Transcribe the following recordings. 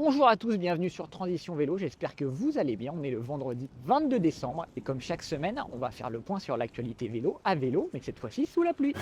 Bonjour à tous, bienvenue sur Transition Vélo, j'espère que vous allez bien. On est le vendredi 22 décembre et comme chaque semaine, on va faire le point sur l'actualité vélo à vélo, mais cette fois-ci sous la pluie.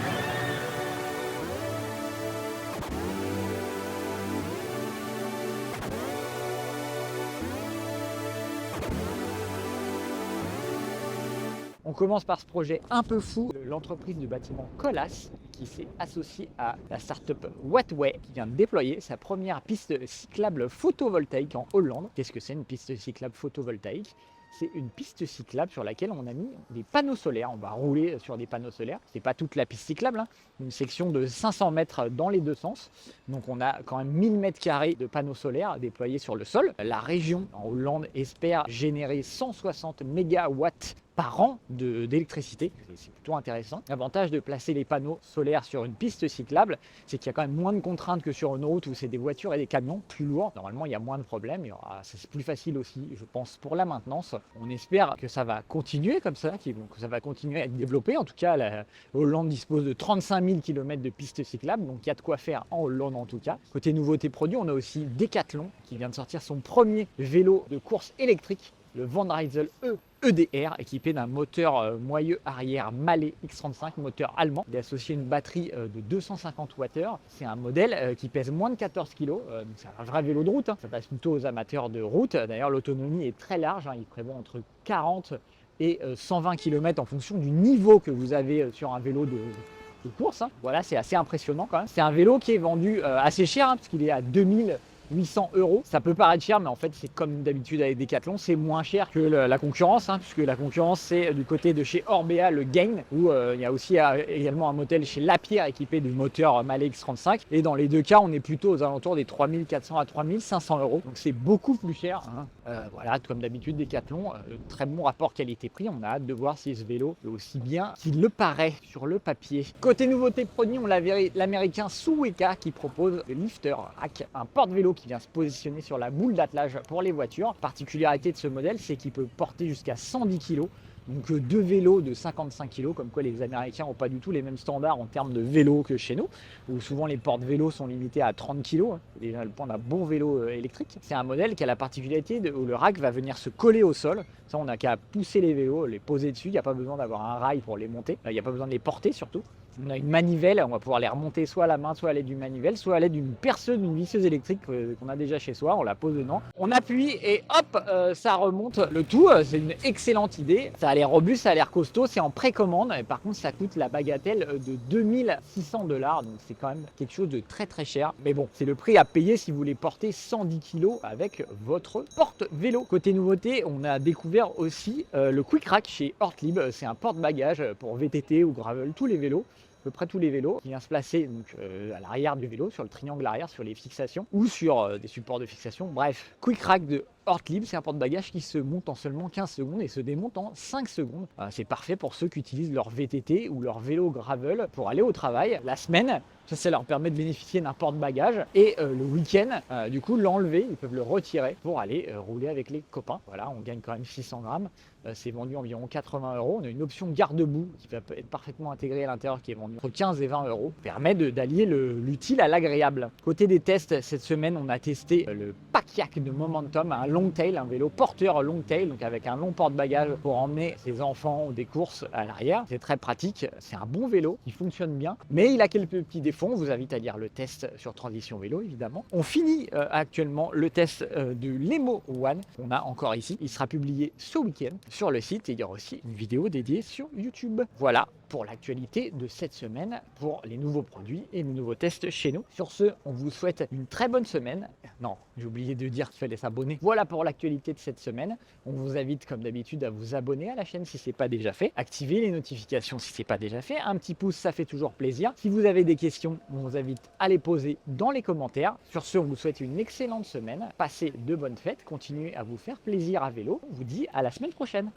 On commence par ce projet un peu fou, l'entreprise de bâtiment Colas qui s'est associée à la start-up Wattway qui vient de déployer sa première piste cyclable photovoltaïque en Hollande. Qu'est-ce que c'est une piste cyclable photovoltaïque? C'est une piste cyclable sur laquelle on a mis des panneaux solaires. On va rouler sur des panneaux solaires. C'est pas toute la piste cyclable, hein. Une section de 500 mètres dans les deux sens. Donc on a quand même 1000 mètres carrés de panneaux solaires déployés sur le sol. La région en Hollande espère générer 160 mégawatts par an d'électricité. C'est plutôt intéressant. L'avantage de placer les panneaux solaires sur une piste cyclable, c'est qu'il y a quand même moins de contraintes que sur une route où c'est des voitures et des camions plus lourds. Normalement, il y a moins de problèmes. C'est plus facile aussi, je pense, pour la maintenance. On espère que ça va continuer comme ça, que ça va continuer à être développé. En tout cas, la Hollande dispose de 35 000 km de pistes cyclables, donc il y a de quoi faire en Hollande en tout cas. Côté nouveauté produit, on a aussi Decathlon qui vient de sortir son premier vélo de course électrique, le Vandrysel EDR, équipé d'un moteur moyeu arrière Mahle X35, moteur allemand. Il est associé à une batterie de 250 Wh. C'est un modèle qui pèse moins de 14 kg. C'est un vrai vélo de route, hein. Ça passe plutôt aux amateurs de route. D'ailleurs, l'autonomie est très large, hein. Il prévoit entre 40 et 120 km en fonction du niveau que vous avez sur un vélo de course, hein. Voilà, c'est assez impressionnant quand même. C'est un vélo qui est vendu assez cher, hein, parce qu'il est à 2800 €. Ça peut paraître cher, mais en fait, c'est comme d'habitude avec Decathlon, c'est moins cher que la concurrence, hein, puisque la concurrence, c'est du côté de chez Orbea, le Gain, où il y a aussi également un modèle chez Lapierre équipé du moteur Mahle X35. Et dans les deux cas, on est plutôt aux alentours des 3400 à 3500 €. Donc c'est beaucoup plus cher, hein. Voilà, comme d'habitude, Decathlon, très bon rapport qualité-prix. On a hâte de voir si ce vélo est aussi bien qu'il le paraît sur le papier. Côté nouveauté produit, on l'a verra l'américain Sueca qui propose le Lifter Rack, un porte-vélo qui vient se positionner sur la boule d'attelage pour les voitures. Particularité de ce modèle, c'est qu'il peut porter jusqu'à 110 kg. Donc deux vélos de 55 kg, comme quoi les Américains n'ont pas du tout les mêmes standards en termes de vélo que chez nous, où souvent les porte-vélos sont limités à 30 kg. C'est déjà le point d'un bon vélo électrique. C'est un modèle qui a la particularité où le rack va venir se coller au sol. Ça, on n'a qu'à pousser les vélos, les poser dessus. Il n'y a pas besoin d'avoir un rail pour les monter. Il n'y a pas besoin de les porter surtout. On a une manivelle, on va pouvoir les remonter soit à la main, soit à l'aide d'une manivelle, soit à l'aide d'une perceuse, d'une visseuse électrique qu'on a déjà chez soi. On la pose dedans, on appuie et hop, ça remonte. Le tout, c'est une excellente idée. Ça a l'air robuste, ça a l'air costaud, c'est en précommande. Et par contre, ça coûte la bagatelle de 2600 $. Donc c'est quand même quelque chose de très très cher. Mais bon, c'est le prix à payer si vous voulez porter 110 kg avec votre porte-vélo. Côté nouveauté, on a découvert aussi le Quick Rack chez Ortlieb. C'est un porte-bagages pour VTT ou gravel, tous les vélos. À peu près tous les vélos, qui vient se placer donc, à l'arrière du vélo, sur le triangle arrière, sur les fixations ou sur des supports de fixation. Bref, Quick Rack de Ortlieb, c'est un porte-bagages qui se monte en seulement 15 secondes et se démonte en 5 secondes. C'est parfait pour ceux qui utilisent leur VTT ou leur vélo gravel pour aller au travail. La semaine, ça leur permet de bénéficier d'un porte-bagages et le week-end, du coup, l'enlever, ils peuvent le retirer pour aller rouler avec les copains. Voilà, on gagne quand même 600 grammes. C'est vendu environ 80 €. On a une option garde-boue qui va être parfaitement intégrée à l'intérieur qui est vendue entre 15 et 20 €. Permet d'allier l'utile à l'agréable. Côté des tests, cette semaine, on a testé le Pack-Yak de Momentum, un long tail, un vélo porteur long tail, donc avec un long porte-bagages pour emmener ses enfants ou des courses à l'arrière. C'est très pratique. C'est un bon vélo qui fonctionne bien, mais il a quelques petits défauts. On vous invite à lire le test sur Transition Vélo, évidemment. On finit actuellement le test de l'Emo One qu'on a encore ici. Il sera publié ce week-end sur le site et il y aura aussi une vidéo dédiée sur YouTube. Voilà pour l'actualité de cette semaine, pour les nouveaux produits et les nouveaux tests chez nous. Sur ce, on vous souhaite une très bonne semaine. Non, j'ai oublié de dire qu'il fallait s'abonner. Voilà pour l'actualité de cette semaine. On vous invite comme d'habitude à vous abonner à la chaîne si ce n'est pas déjà fait. Activez les notifications si ce n'est pas déjà fait. Un petit pouce, ça fait toujours plaisir. Si vous avez des questions, on vous invite à les poser dans les commentaires. Sur ce, on vous souhaite une excellente semaine. Passez de bonnes fêtes. Continuez à vous faire plaisir à vélo. On vous dit à la semaine prochaine.